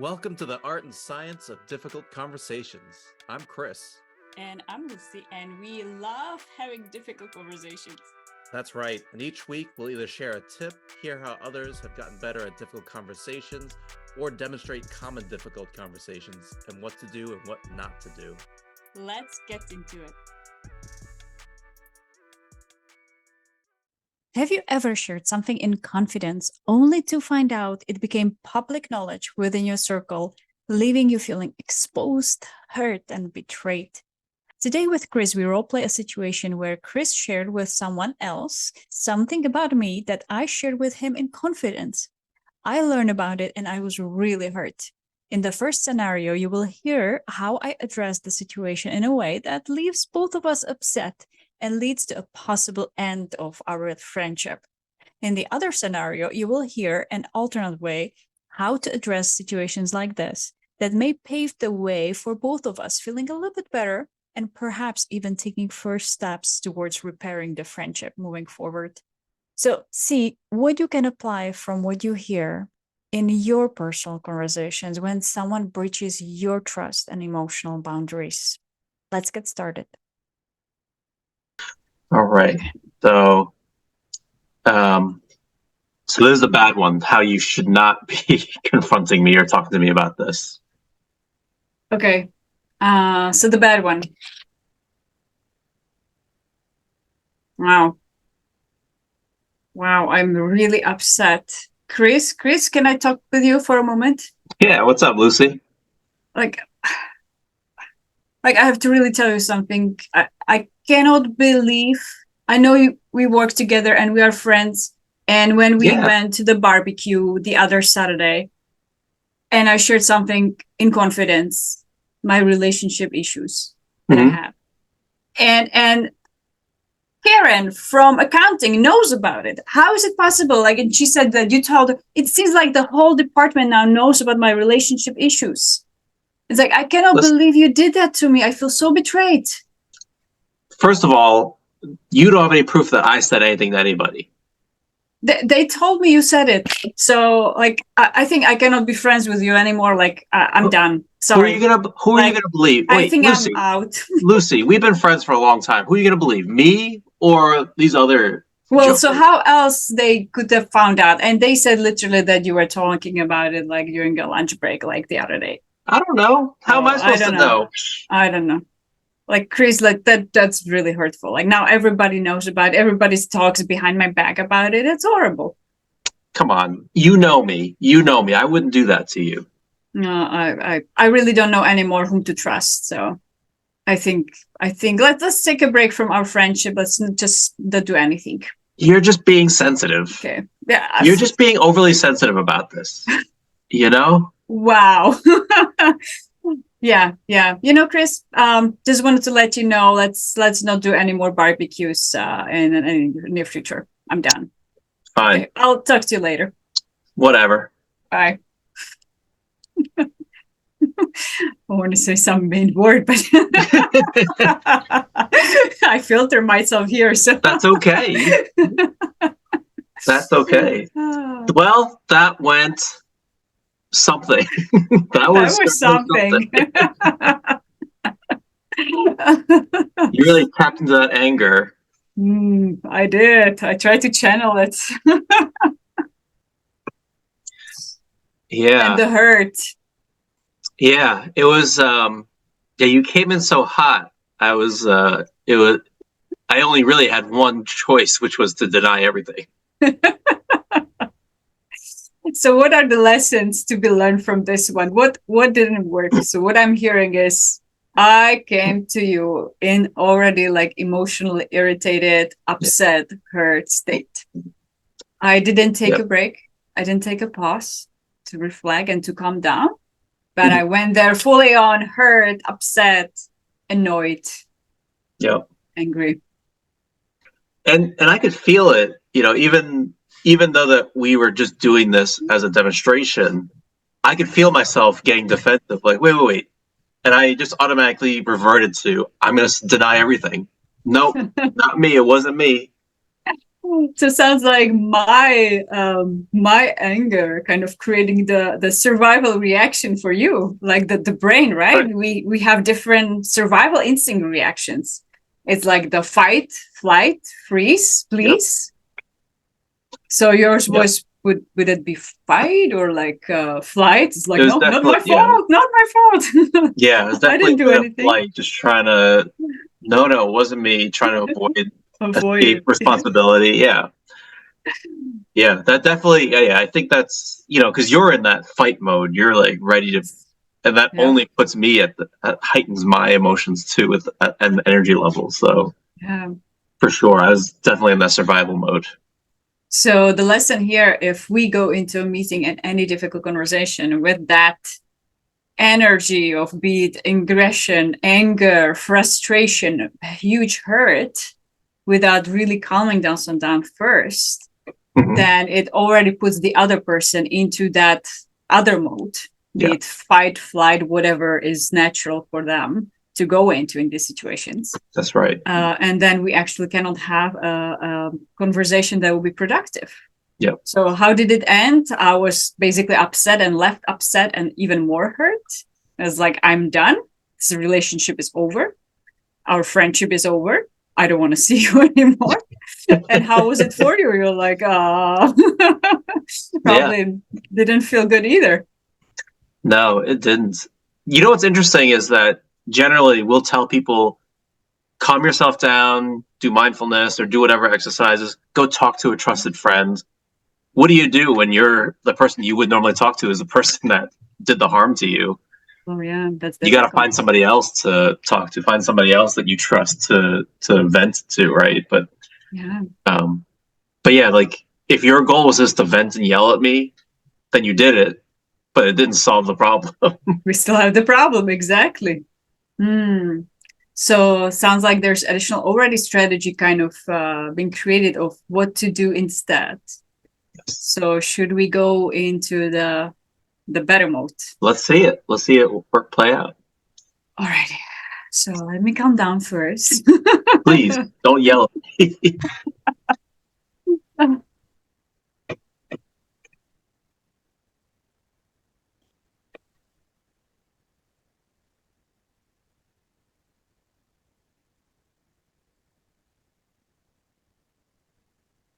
Welcome to the art and science of difficult conversations. I'm Chris. And I'm Lucy, and we love having difficult conversations. That's right. And each week we'll either share a tip, hear how others have gotten better at difficult conversations, or demonstrate common difficult conversations and what to do and what not to do. Let's get into it. Have you ever shared something in confidence only to find out it became public knowledge within your circle, leaving you feeling exposed, hurt, and betrayed? Today with Chris, we roleplay a situation where Chris shared with someone else something about me that I shared with him in confidence. I learned about it and I was really hurt. In the first scenario, you will hear how I addressed the situation in a way that leaves both of us upset and leads to a possible end of our friendship. In the other scenario, you will hear an alternate way how to address situations like this that may pave the way for both of us feeling a little bit better and perhaps even taking first steps towards repairing the friendship moving forward. So see what you can apply from what you hear in your personal conversations when someone breaches your trust and emotional boundaries. Let's get started. All right. So this is a bad one, how you should not be confronting me or talking to me about this. Okay. So the bad one. Wow, I'm really upset. Chris, can I talk with you for a moment? Yeah, what's up, Lucy? Like I have to really tell you something. I cannot believe, I know we work together and we are friends. And when we went to the barbecue the other Saturday, and I shared something in confidence, my relationship issues that I have. And Karen from accounting knows about it. How is it possible? And she said that you told her, it seems like the whole department now knows about my relationship issues. It's like, I cannot believe you did that to me. I feel so betrayed. First of all, you don't have any proof that I said anything to anybody. They told me you said it. So, I think I cannot be friends with you anymore. I'm done. Sorry. Who are you gonna believe? Wait, I think Lucy, I'm out. Lucy, we've been friends for a long time. Who are you gonna believe? Me or these other jokers? So how else they could have found out? And they said literally that you were talking about it during a lunch break the other day. I don't know. How am I supposed to know? I don't know. Chris, that's really hurtful. Now everybody knows about it. Everybody talks behind my back about it. It's horrible. Come on. You know me. I wouldn't do that to you. No, I really don't know anymore whom to trust. So I think let's take a break from our friendship. Let's just not do anything. You're just being sensitive. Okay. Yeah. You're just being overly sensitive about this. You know? Wow. Yeah. Chris, just wanted to let you know, let's not do any more barbecues in the near future. I'm done. Fine. Okay, I'll talk to you later. Whatever. Bye. I want to say some main word, but I filter myself here, so that's okay. That's okay. Well, that went something. that was something. You really tapped into that anger. I did. I tried to channel it. Yeah. And the hurt. Yeah, it was. You came in so hot. I only really had one choice, which was to deny everything. So what are the lessons to be learned from this one? What didn't work? So what I'm hearing is I came to you in already emotionally irritated, upset, hurt state. I didn't take a break. I didn't take a pause to reflect and to calm down. But I went there fully on hurt, upset, annoyed, angry. And I could feel it, even though that we were just doing this as a demonstration, I could feel myself getting defensive, wait. And I just automatically reverted to, I'm going to deny everything. Nope, not me. It wasn't me. So it sounds like my anger kind of creating the survival reaction for you, like the brain, right? We have different survival instinct reactions. It's like the fight, flight, freeze, please. Yep. So yours was would it be fight or like flight? It's like no, not my fault, not my fault. Yeah, it was definitely I didn't do anything. Flight, just trying to. No, it wasn't me trying to avoid responsibility. Yeah. Yeah, that definitely. Yeah, I think that's because you're in that fight mode. You're like ready to, and that only puts me at heightens my emotions too with and energy levels. So for sure, I was definitely in that survival mode. So the lesson here, if we go into a meeting and any difficult conversation with that energy of be it aggression, anger, frustration, huge hurt, without really calming down first, then it already puts the other person into that other mode, be it fight, flight, whatever is natural for them to go into in these situations. That's right. And then we actually cannot have a conversation that will be productive. Yeah. So how did it end? I was basically upset and left upset and even more hurt. I was like, I'm done. This relationship is over. Our friendship is over. I don't want to see you anymore. And how was it for you? You're like, probably didn't feel good either. No, it didn't. You know what's interesting is that generally we'll tell people, calm yourself down, do mindfulness or do whatever exercises, go talk to a trusted friend. What do you do when you're the person you would normally talk to is the person that did the harm to you? Oh yeah, that's you got to find somebody else to talk to, find somebody else that you trust to vent to, right? But yeah, like if your goal was just to vent and yell at me, then you did it, but it didn't solve the problem. We still have the problem, exactly. So sounds like there's additional already strategy kind of being created of what to do instead. So should we go into the better mode? Let's see it. Let's see it play out. All right. So let me calm down first. Please don't yell at me.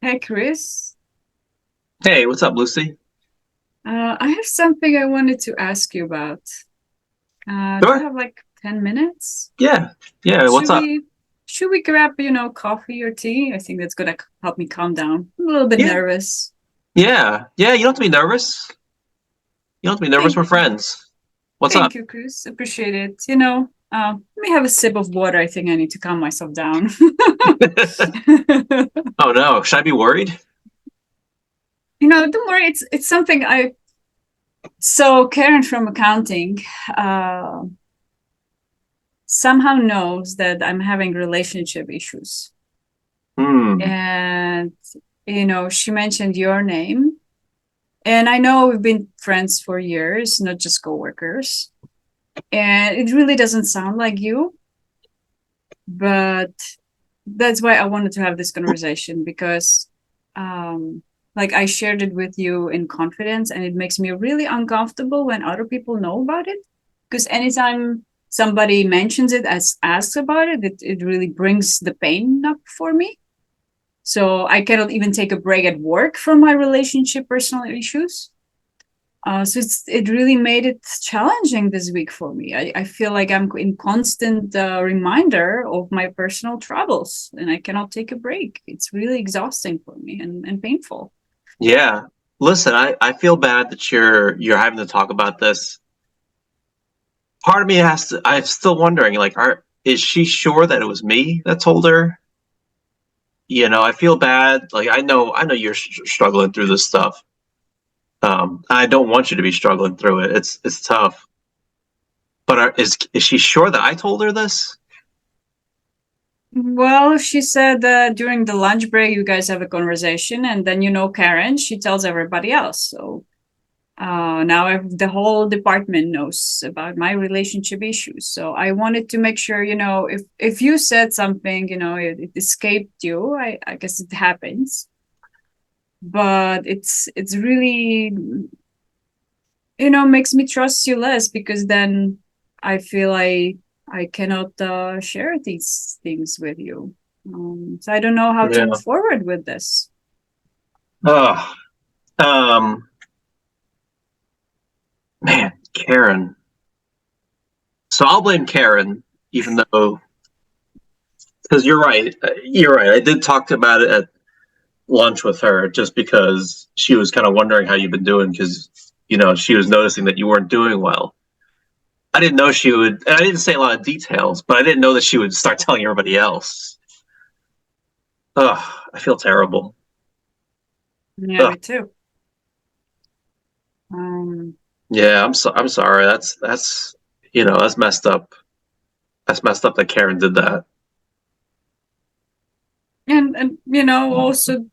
Hey, Chris. Hey, what's up, Lucy? I have something I wanted to ask you about. Sure. Do you have like 10 minutes? Yeah. What's up? Should we grab, coffee or tea? I think that's going to help me calm down. I'm a little bit nervous. Yeah. You don't have to be nervous. You don't have to be nervous. We're friends. What's up? Thank you, Chris. Appreciate it. Let me have a sip of water. I think I need to calm myself down. Oh no. Should I be worried? Don't worry. It's something So Karen from accounting somehow knows that I'm having relationship issues. And, she mentioned your name. And I know we've been friends for years, not just coworkers. And it really doesn't sound like you. But that's why I wanted to have this conversation because I shared it with you in confidence and it makes me really uncomfortable when other people know about it. Because anytime somebody mentions it, asks about it, it really brings the pain up for me. So I cannot even take a break at work from my relationship, personal issues. So it really made it challenging this week for me. I feel like I'm in constant reminder of my personal troubles and I cannot take a break. It's really exhausting for me and painful. Yeah. Listen, I feel bad that you're having to talk about this. Part of me I'm still wondering, is she sure that it was me that told her? I feel bad. Like, I know you're struggling through this stuff. I don't want you to be struggling through it. It's tough. But is she sure that I told her this? Well, she said that during the lunch break, you guys have a conversation, and then Karen, she tells everybody else. So Now the whole department knows about my relationship issues. So I wanted to make sure, if you said something, it escaped you. I guess it happens, but it's really, makes me trust you less, because then I feel I cannot share these things with you. So I don't know how to move forward with this. Oh, man, Karen. So I'll blame Karen, even though, because you're right. You're right. I did talk about it at lunch with her, just because she was kind of wondering how you've been doing, because she was noticing that you weren't doing well. I didn't know she would, and I didn't say a lot of details, but I didn't know that she would start telling everybody else. Oh, I feel terrible. Yeah, me too. Yeah, I'm sorry. That's that's messed up. That's messed up that Karen did that. And also,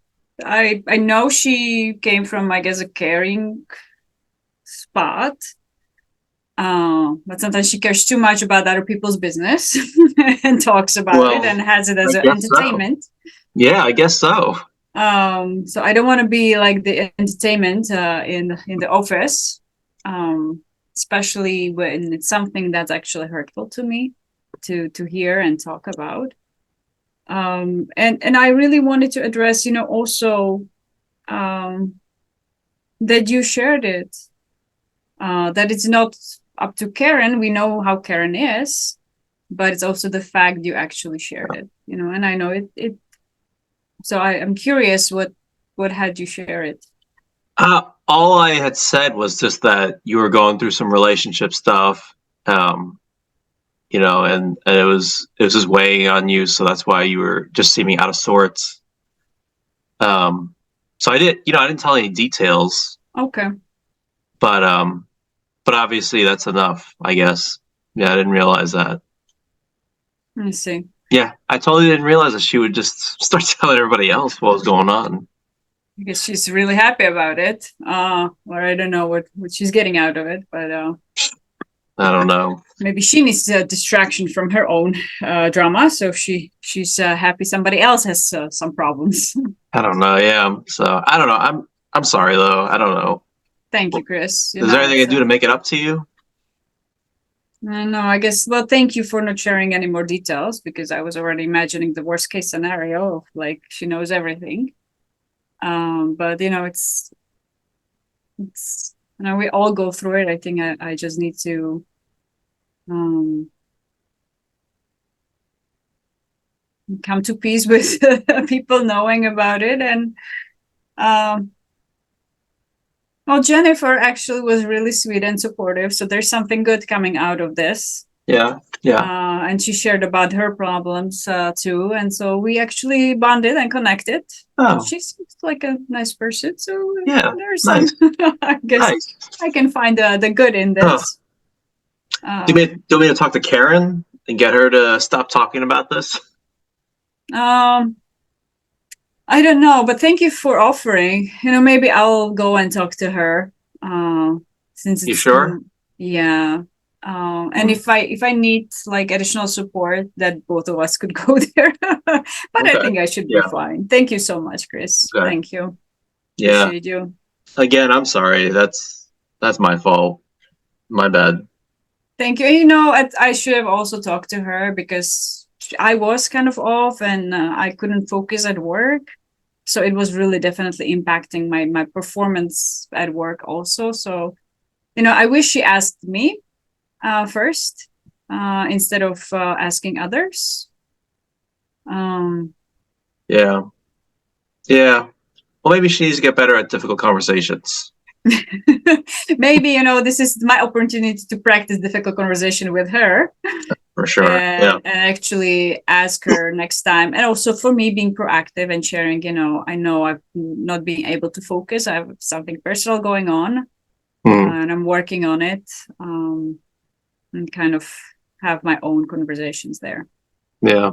I know she came from, I guess, a caring spot. But sometimes she cares too much about other people's business and talks about it and has it as an entertainment. So. Yeah, I guess so. So I don't want to be like the entertainment in the office, especially when it's something that's actually hurtful to me to hear and talk about. And I really wanted to address, also that you shared it, that it's not up to Karen. We know how Karen is, but it's also the fact you actually shared it, and I know it. So I'm curious, what had you share it? All I had said was just that you were going through some relationship stuff, and it was just weighing on you, so that's why you were just seeming out of sorts. So I didn't tell any details. Okay. But obviously that's enough, I guess. Yeah, I didn't realize that. I see. Yeah, I totally didn't realize that she would just start telling everybody else what was going on. I guess she's really happy about it. Or I don't know what she's getting out of it, but I don't know. Maybe she needs a distraction from her own drama, so she's happy somebody else has some problems. I don't know. Yeah, so I don't know. I'm sorry though. I don't know. Thank you, Chris. Is there anything I can do to make it up to you? No, I guess. Well, thank you for not sharing any more details, because I was already imagining the worst case scenario of like she knows everything. But it's we all go through it. I think I just need to come to peace with people knowing about it. And well, Jennifer actually was really sweet and supportive, so there's something good coming out of this. Yeah. And she shared about her problems too, and so we actually bonded and connected. Oh, she seems like a nice person, so yeah, there's nice. I guess nice. I can find the good in this. Do you want me to talk to Karen and get her to stop talking about this? I don't know, but thank you for offering. Maybe I'll go and talk to her. Since it's, you sure? Yeah. And if I need like additional support, that both of us could go there. But okay. I think I should be fine. Thank you so much, Chris. Okay. Thank you. Yeah. Appreciate you. Again, I'm sorry. That's my fault. My bad. Thank you. I should have also talked to her, because I was kind of off and I couldn't focus at work. So it was really definitely impacting my performance at work also. So, I wish she asked me first instead of asking others. Yeah. Well, maybe she needs to get better at difficult conversations. Maybe, this is my opportunity to practice difficult conversation with her. For sure. And actually ask her next time. And also for me, being proactive and sharing, I know I've not been able to focus. I have something personal going on and I'm working on it, and kind of have my own conversations there. Yeah.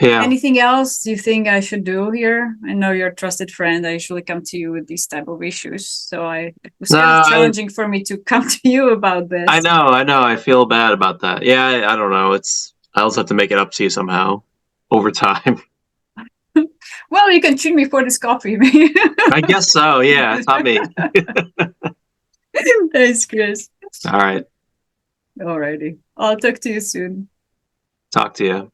Yeah. Anything else you think I should do here? I know you're a trusted friend. I usually come to you with these type of issues. So it was No, kind of challenging for me to come to you about this. I know. I feel bad about that. Yeah, I don't know. I also have to make it up to you somehow over time. Well, you can treat me for this coffee. I guess so. Yeah, it's not me. Thanks, Chris. All right. Alrighty. I'll talk to you soon. Talk to you.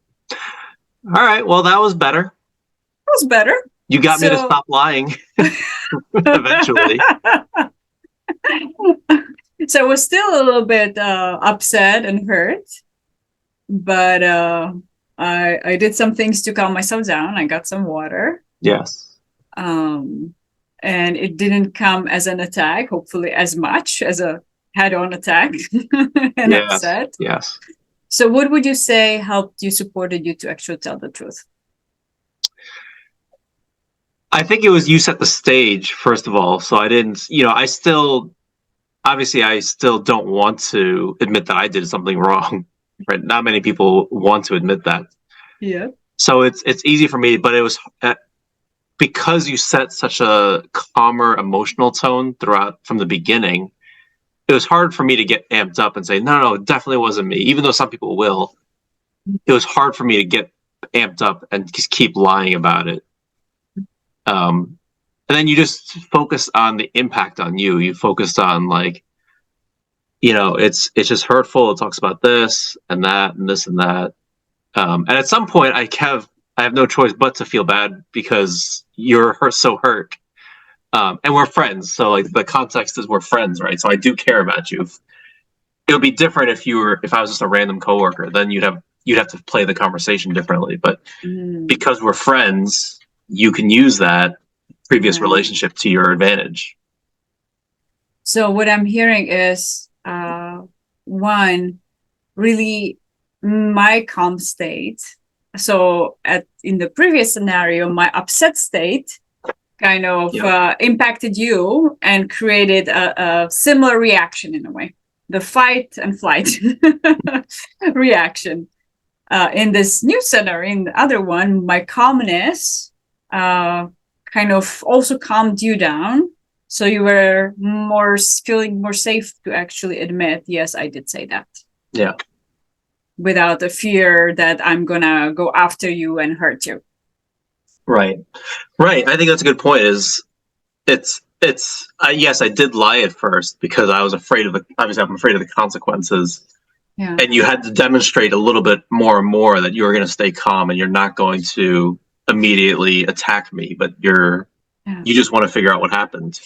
All right. Well, that was better. That was better. You got me to stop lying eventually. So I was still a little bit upset and hurt, but I did some things to calm myself down. I got some water. Yes. And it didn't come as an attack, hopefully as much as a head-on attack and upset. Yes. So what would you say helped you, supported you to actually tell the truth? I think it was you set the stage, first of all. So I didn't, I still don't want to admit that I did something wrong. Right? Not many people want to admit that. Yeah. So it's easy for me, but it was because you set such a calmer emotional tone throughout from the beginning. It was hard for me to get amped up and say, no, it definitely wasn't me, even though some people will. It was hard for me to get amped up and just keep lying about it. And then you just focus on the impact on you. You focused on it's just hurtful. It talks about this and that and this and that. And at some point I have no choice but to feel bad because you're so hurt. And we're friends, so the context is we're friends, right? So I do care about you. It would be different if I was just a random coworker. Then you'd have to play the conversation differently. But because we're friends, you can use that previous relationship to your advantage. So what I'm hearing is one, really my calm state. So in the previous scenario, my upset state kind of impacted you and created a similar reaction in a way, the fight and flight reaction. In this new scenario, in the other one, my calmness kind of also calmed you down. So you were feeling more safe to actually admit, yes, I did say that. Yeah. Without the fear that I'm going to go after you and hurt you. Right. I think that's a good point. Yes, I did lie at first because I was afraid of I'm afraid of the consequences. Yeah. And you had to demonstrate a little bit more and more that you were going to stay calm and you're not going to immediately attack me, but you just want to figure out what happened.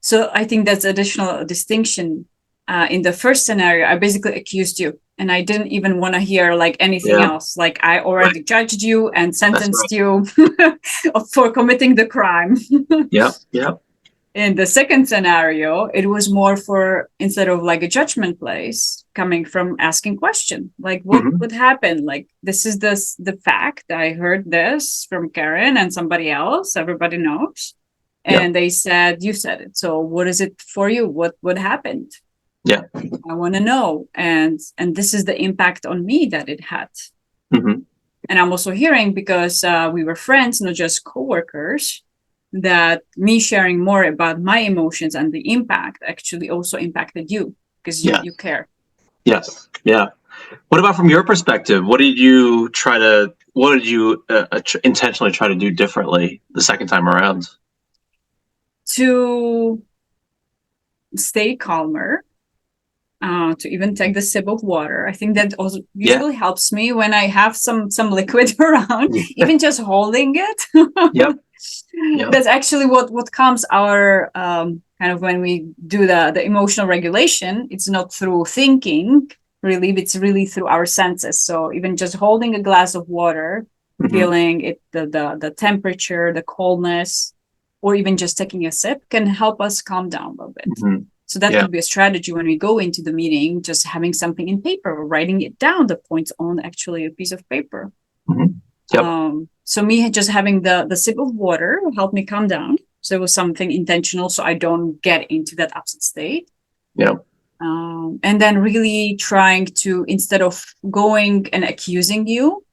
So I think that's additional distinction. In the first scenario, I basically accused you and I didn't even want to hear anything else. I already judged you and sentenced you for committing the crime. Yeah. In the second scenario, it was more for, instead of a judgment place, coming from asking question, what happened? This is the fact. I heard this from Karen and somebody else. Everybody knows. And they said, you said it. So what is it for you? What happened? Yeah. I want to know. And this is the impact on me that it had. And I'm also hearing, because we were friends, not just coworkers, that me sharing more about my emotions and the impact actually also impacted you because you care. Yes. Yeah. What about from your perspective? What did you intentionally try to do differently the second time around? To stay calmer, to even take the sip of water. I think that also usually helps me when I have some liquid around, even just holding it. That's actually what comes our kind of when we do the emotional regulation. It's not through thinking, really, it's really through our senses. So even just holding a glass of water, feeling it, the temperature, the coldness, or even just taking a sip can help us calm down a little bit. So that could be a strategy when we go into the meeting, just having something in paper or writing it down, the points on actually a piece of paper. So me just having the sip of water helped me calm down. So it was something intentional so I don't get into that upset state. And then really trying to, instead of going and accusing you,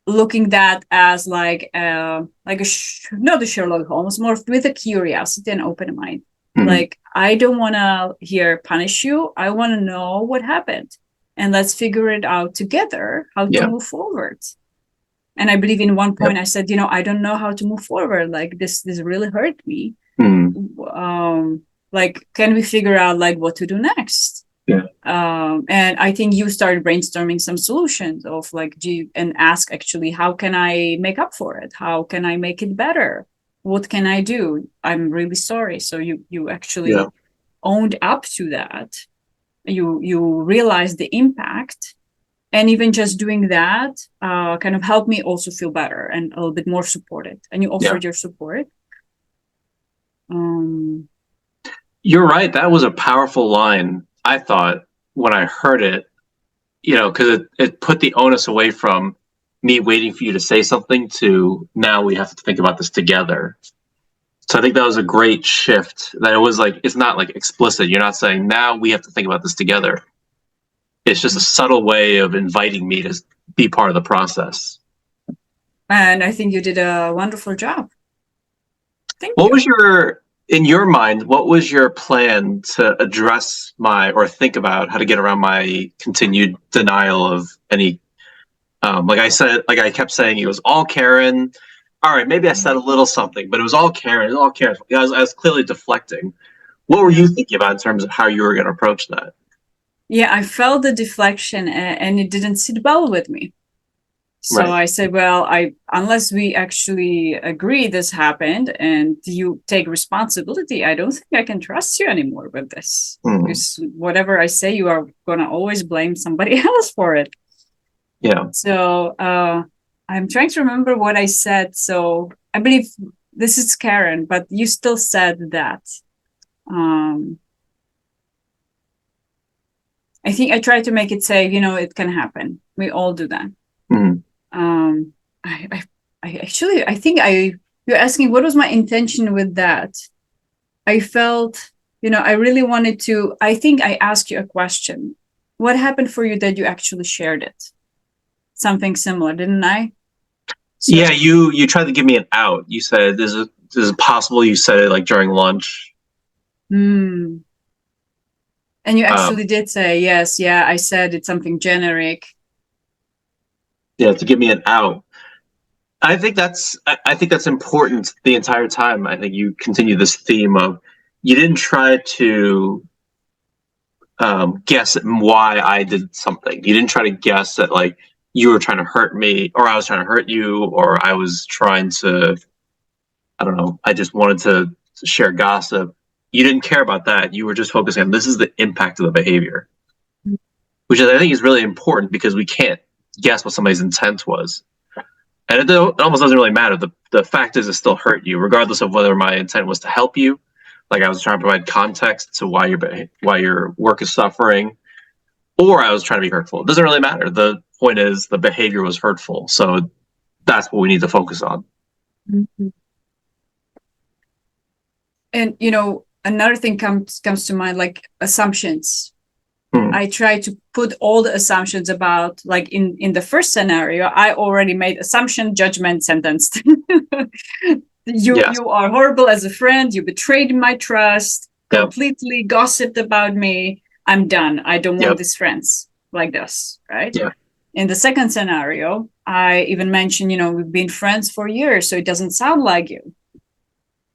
looking that as like not a Sherlock Holmes, more with a curiosity and open mind. Like, I don't want to here punish you. I want to know what happened, and let's figure it out together how to move forward. And I believe in one point I said, I don't know how to move forward. Like, this really hurt me. Like, can we figure out like what to do next? And I think you started brainstorming some solutions of like, and ask actually, how can I make up for it? How can I make it better? What can I do? I'm really sorry. So you actually owned up to that. You realized the impact, and even just doing that kind of helped me also feel better and a little bit more supported. And you offered your support. You're right. That was a powerful line, I thought, when I heard it, because it put the onus away from me waiting for you to say something to now we have to think about this together. So I think that was a great shift. That it was like, it's not like explicit. You're not saying now we have to think about this together. It's just a subtle way of inviting me to be part of the process. And I think you did a wonderful job. Thank you. What was in your mind, what was your plan to address or think about how to get around my continued denial of any, like I kept saying, it was all Karen. All right, maybe I said a little something, but it was all Karen. It was all Karen. I was clearly deflecting. What were you thinking about in terms of how you were going to approach that? Yeah, I felt the deflection and it didn't sit well with me. So I said, well, unless we actually agree this happened and you take responsibility, I don't think I can trust you anymore with this. Because whatever I say, you are going to always blame somebody else for it. Yeah. So I'm trying to remember what I said. So I believe this is Karen, but you still said that. I think I tried to make it say, it can happen. We all do that. I think you're asking what was my intention with that. I felt, I really wanted to, I think I asked you a question. What happened for you that you actually shared it? Something similar, didn't I? So, yeah, you tried to give me an out. You said, is it possible you said it like during lunch? And you actually did say, yes, I said it's something generic. Yeah, to give me an out. I think that's important the entire time. I think you continue this theme of you didn't try to guess why I did something. You didn't try to guess that like you were trying to hurt me or I was trying to hurt you or I was trying to, I don't know, I just wanted to share gossip. You didn't care about that. You were just focusing on this is the impact of the behavior, which I think is really important because we can't guess what somebody's intent was. And it almost doesn't really matter. The fact is it still hurt you, regardless of whether my intent was to help you. Like I was trying to provide context to why your work is suffering, or I was trying to be hurtful. It doesn't really matter. The point is the behavior was hurtful. So that's what we need to focus on. And, another thing comes to mind, like assumptions. I try to put all the assumptions about, like in the first scenario, I already made assumption, judgment, sentenced. You are horrible as a friend. You betrayed my trust, completely gossiped about me. I'm done. I don't want these friends like this, right? Yeah. In the second scenario, I even mentioned, we've been friends for years, so it doesn't sound like you.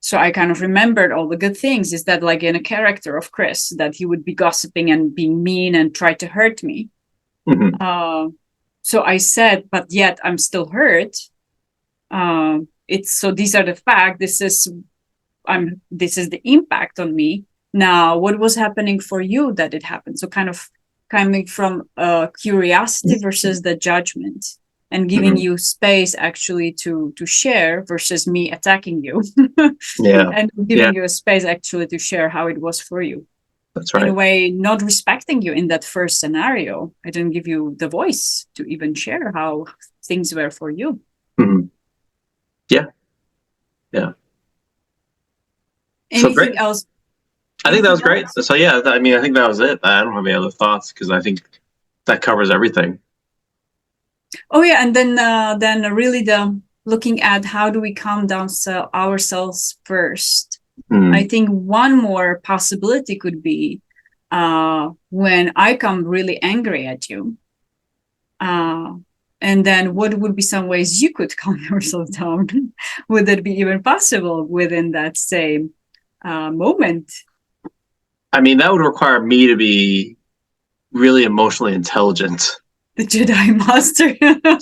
So I kind of remembered all the good things. Is that like in a character of Chris, that he would be gossiping and being mean and try to hurt me. So I said, but yet I'm still hurt. So these are the facts. This is the impact on me. Now, what was happening for you that it happened? So kind of coming from curiosity versus the judgment. And giving you space actually to share versus me attacking you. And giving you a space actually to share how it was for you. That's right. In a way, not respecting you in that first scenario. I didn't give you the voice to even share how things were for you. Yeah. Anything else? I think that was great. So yeah, I think that was it. I don't have any other thoughts because I think that covers everything. Oh yeah, and then really the looking at how do we calm down ourselves first. I think one more possibility could be when I come really angry at you. And then what would be some ways you could calm yourself down? Would it be even possible within that same moment? I mean, that would require me to be really emotionally intelligent. The Jedi Master.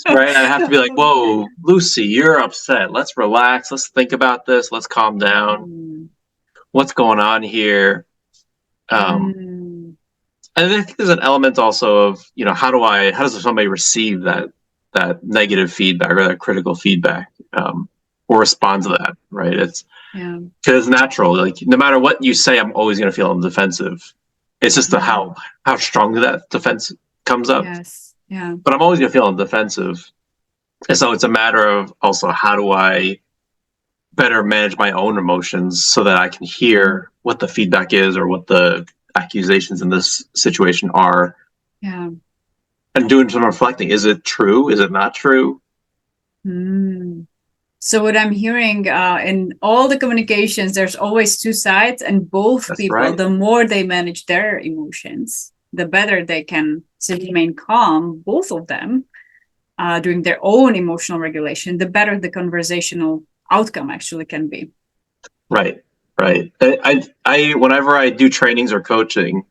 Right? I'd have to be like, whoa, Lucy, you're upset. Let's relax. Let's think about this. Let's calm down. What's going on here? And I think there's an element also of, how does somebody receive that negative feedback or that critical feedback, or respond to that, right? It's because it's natural. Like, no matter what you say, I'm always going to feel on the defensive. It's just how strong that defense comes up. Yes. Yeah. But I'm always going to feel on the defensive. And so it's a matter of also, how do I better manage my own emotions so that I can hear what the feedback is or what the accusations in this situation are. Yeah. And doing some reflecting. Is it true? Is it not true? So what I'm hearing in all the communications, there's always two sides, and both That's people, right. the more they manage their emotions, the better they can remain calm, both of them, doing their own emotional regulation, the better the conversational outcome actually can be. Right. I whenever I do trainings or coaching,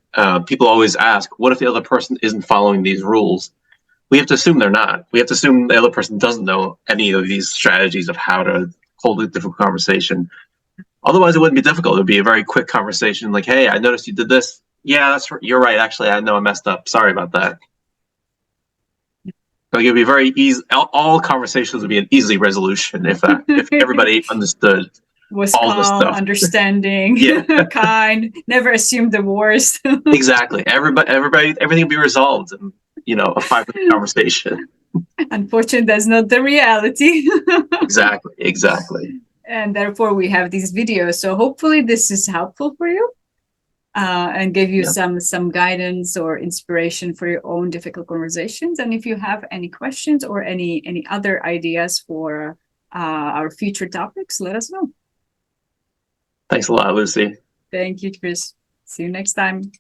people always ask, what if the other person isn't following these rules? We have to assume they're not. We have to assume the other person doesn't know any of these strategies of how to hold a difficult conversation. Otherwise, it wouldn't be difficult. It would be a very quick conversation, like, hey, I noticed you did this. Yeah, you're right. Actually, I know I messed up. Sorry about that. Like, it'd be very easy. All conversations would be an easy resolution if everybody understood. Was all this calm, stuff. understanding, kind, never assumed the worst. Exactly. Everybody, everything will be resolved in, a 5-minute conversation. Unfortunately, that's not the reality. Exactly. And therefore, we have these videos. So hopefully, this is helpful for you and give you some guidance or inspiration for your own difficult conversations. And if you have any questions or any other ideas for our future topics, let us know. Thanks a lot, Lucy. Thank you, Chris. See you next time.